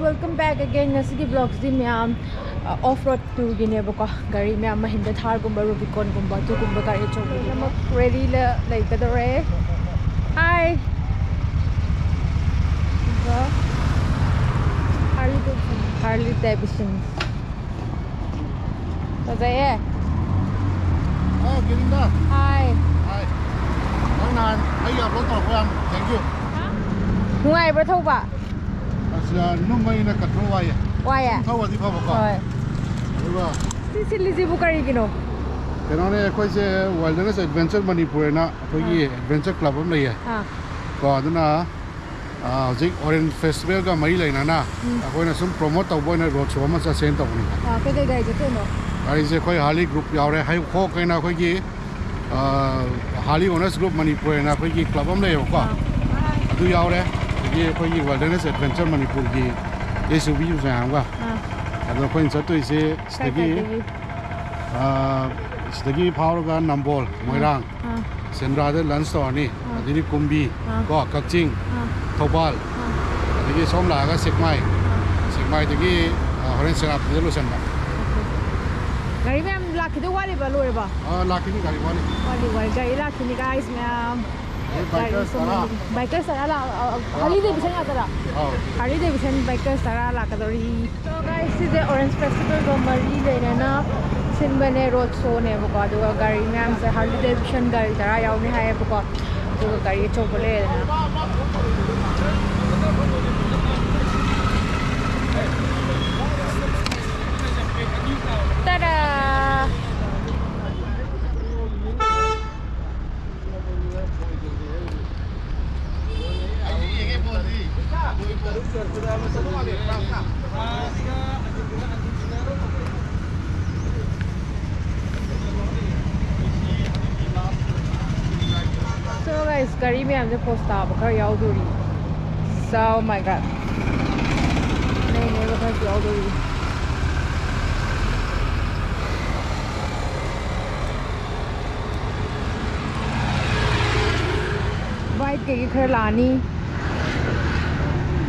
Welcome back again. Ngasigi vlogs din ma'am off-road tour gine bako gari ma'am Mahindra Thar gumba Rubicon gumba tu gumba gari chogi namak ready la like kadare. Hi. Harley Davidson. Kazaye. Oh, getting that. Hi. Hi. Nan, ai gặp rốt tàu của em. Thank you. Ngai ba thau ba. Asla no mai na katro wai. Wai à? Thau wa di pha ba ko. Rồi. Rồi. Si lizi bu kari kino. Cái nó này coi sẽ Wilderness Adventure Manipur na, coi gì Adventure Club am lai à. Còn đó na dịch Orange Festival ka mai lai na na. Coi na sum promote tàu boy na road show ma sa sen tàu ni. Cái gai jate no. Ai sẽ coi Harley group yaw re hai kho kai na coi gì Harley Owners Group Manipur na coi gì club am lai ko. Adu yaw re. Ye coi gì Wilderness Adventure Manipur ki SUV yu sa ang ka. Ado coi sa tu ise stagi power ga nambol moirang sendra de lunch store ni adini kumbi ko kakching thobal adigi somla ga sekmai dagi horen serap de lo sen ba gari में हम lucky तो वाली बालू है बा lucky ni gari वाली gari lucky ni guys में bikers सारा Harley Davidson आता रहा Harley Davidson bikers सारा लाका तो रही तो guys इसे Orange Festival को मरी लेने ना सिंबने रोड शो ने बुका तो गाड़ी में हम से Harley Davidson गाड़ी तरह याव में है बुका तो गाड़ी चौपले ना tada So guys, gari में हमसे पोस्टा बकर याव दूरी So my god नहीं बकर याव दूरी White के घर लानी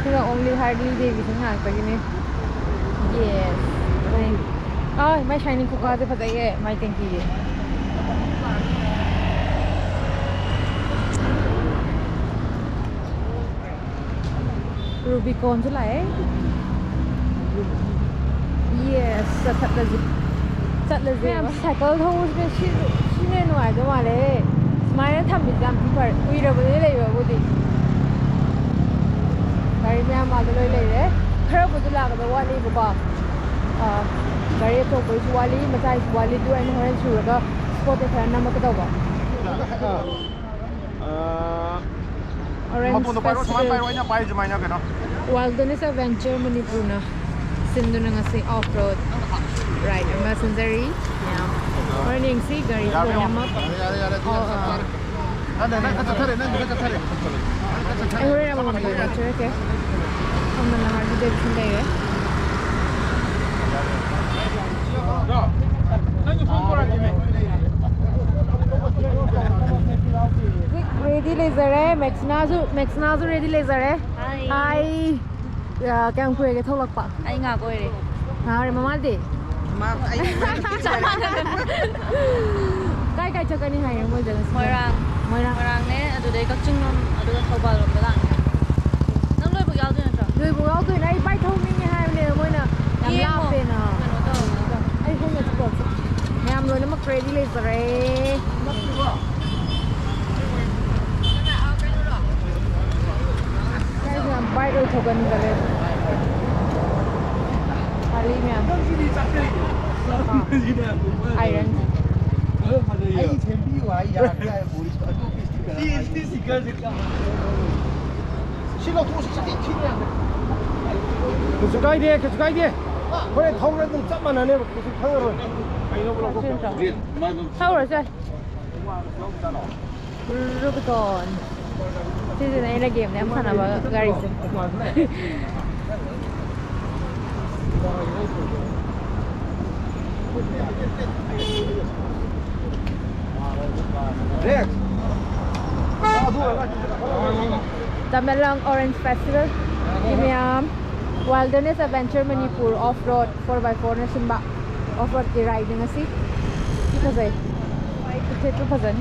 तो only Harley Davidson हाथ पर किने Yes मैं शाइनिंग को कहा तो पता ही है मैं टेंकी है Rubicon tu lah Yes, sat lagi मैं साइकिल था उसमें शीने नुआ तो वाले स्माइल था मिजाम पर उइर बदले ले वो दी गाड़ी में हम आगे ले रहे खराब बदला का वाली बुका गाड़ी तो कोई वाली मचाई वाली दो एंड हॉर्न शुरू का स्पॉट पे खड़ा नमक तो बा Orange Festival Wilderness Adventure Manipur na sindo na nga si off-road ride ang masandari morning si gari ko naman Ay, huli na mga picture, okay? Ang mga Harley Davidson na yun. Ready laser है Max Nazu ready laser है Hi क्या हम कोई के थोड़ा पा Ay nga ko rin. हाँ रे मम्मा दे काय चक्कर नहीं है मुझे जगह Moirang ne aduday kakching nom aduga thobal rom da lang. Nang loy bu yaw dun na. Người bố áo tuổi này bay thông minh như hai này rồi nè làm lao bên à ai không nhận được làm rồi nó mắc ready laser ấy bay đôi thầu gần lên Harley nha Iron 계속 가야 돼, 계속 가야 돼. 그래, 타오르는 짬만 안 해봐. 계속 타오르. Sao rồi sao? Rubicon. Thế này là game này em thằng nào vào gari. Rex. Tamelang Orange Festival. Imiam Wilderness Adventure Manipur Off-Road 4x4 na simba. Off-road i-riding na si. Ito ba? Ito pa dyan.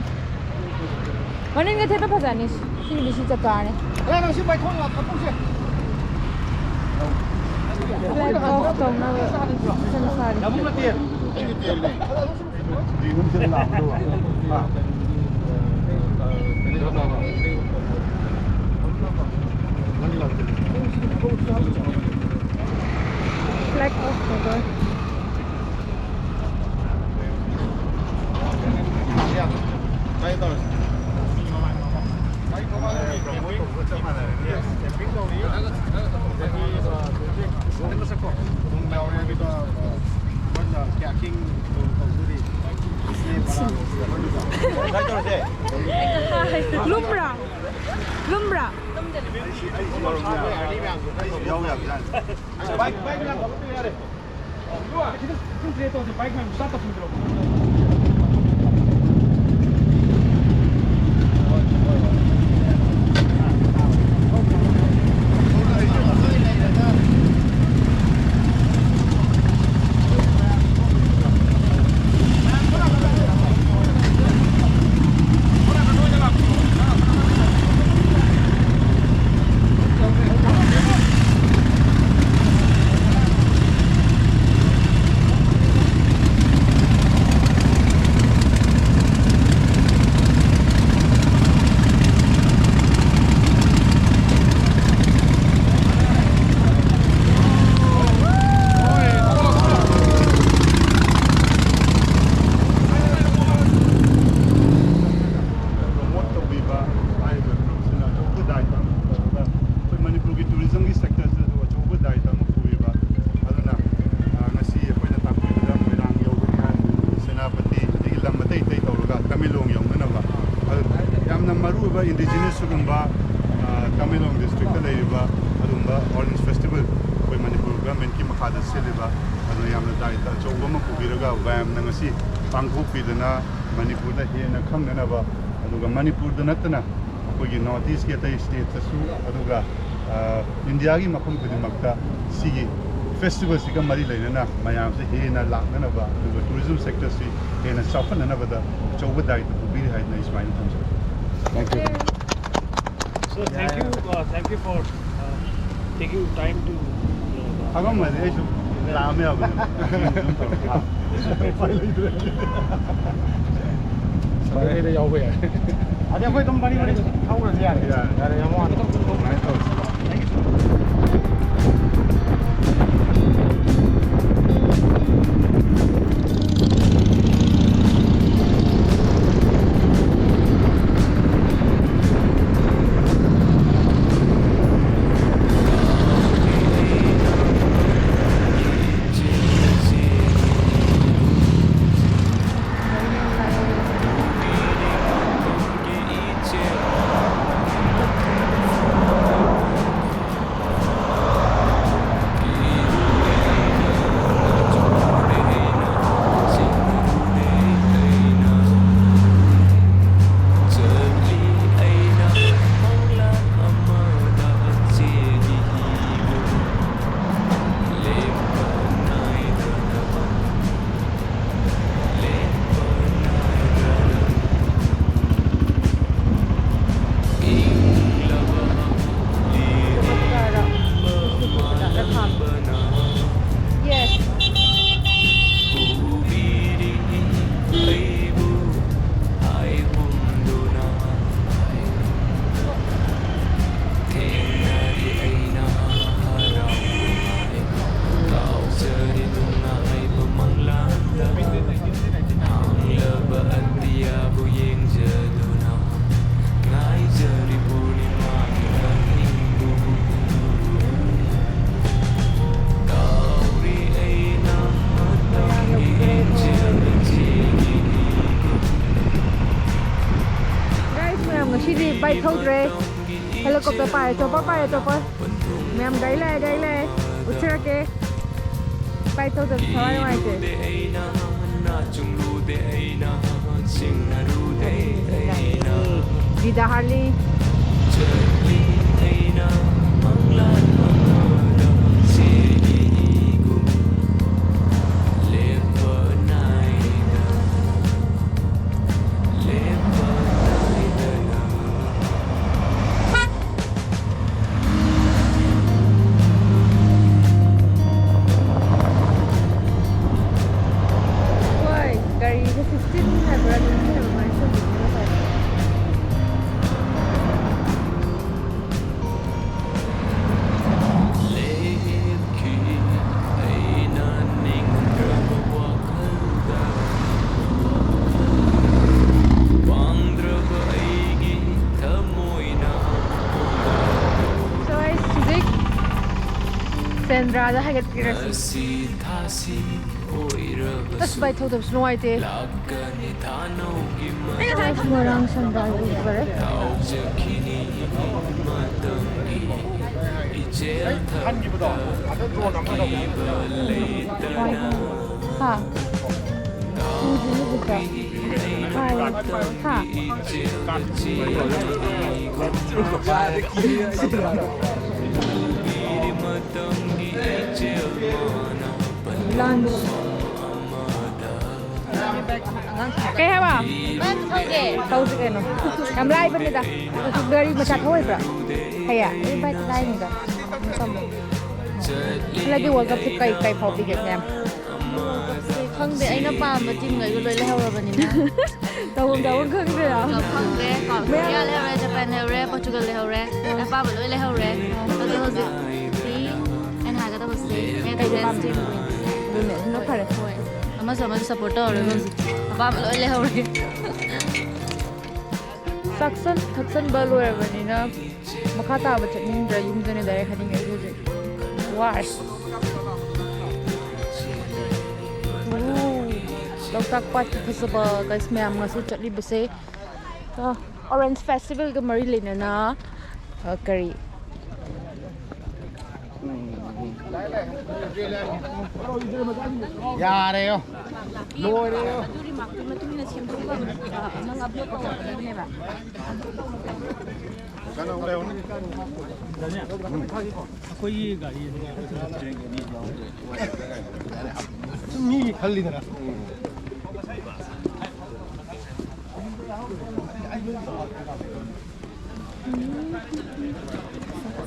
Ano yung ito pa dyan? Sino bisi sa kaan eh? 야, 당신 빨리 통화 가끔씩. Flag off tong na sinasari. 야무나 뛰어. Flag off to ba? Lumbra. Lumbra. 바이크 바이크랑 가면 해야 돼. 누가 지금 그래도 바이크랑 스타트 좀 들어. indigenous sugumba Tamilong district la iba adumba Orange Festival koi Manipur government ki makhada seliba adu yamna daita chowba ma kubiraga wam na ngasi pangthok pidana Manipur da hena khamna ba aduga Manipur da natna koi gi north east ke tai state su aduga India gi makhum kudimakta sigi festival sika mari lainana mayam se hena lakna ba aduga tourism sector si hena safana na ba da chowba daita kubiri haidna ismail thamsa. Thank you. So thank you for taking time to. Agam mali ay so lami ako. Sorry na yaw ya. Adi ako itong bari-bari tawag na siya. Dari yang mo ano. Thank you so much. bay thâu rồi helicopter phải chopper mẹ em đấy lên uçur ke bay thâu được thôi ngoài chứ đi đã Harley Sandra đã hay cái gì That's by total snow idea. Ay, semua Sandra itu beres. Ha. Ini buka. Hai. Ha. Lunch. Kaya ba? Tahu sih kan? Kamlay pun kita. Dari macam tahu ya, kaya. Ini baik lain enggak? Lagi World Cup sih kai pau tiket ni. Không để anh nó vào mà team người của leo rồi bên này. Tahu không kaya ya? Không để còn Korea leo rồi, Japan leo rồi, Portugal leo rồi, đã vào bên leo rồi. Có cái gì? Thì anh Hà cái đó gì? Em thấy team. Bener, no pare. Ama sama supporter rồi con. Ba bên leo rồi. Thaksan balu rồi bên này makata ba chakning dra yung jane direct hading ai hoje. Why? Loktak Park Festival guys ma'am ngasu chatli base. Orange Festival ka mari lena na kari. Ya reo. Lo reo. कोई गाड़ी 미 할리더라.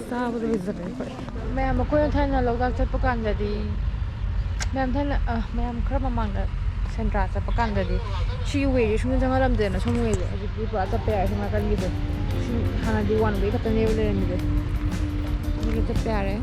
Sábado visit ma'am ko yung thain na loktak chat pakan dadi ma'am thain ma'am khara mamang na Sandra chat pakan dadi chi way shung jang alam de na shung way ji bi ba ta pe ai ma kan gi de hana di one way ka ta ne le ni de ni ke pe are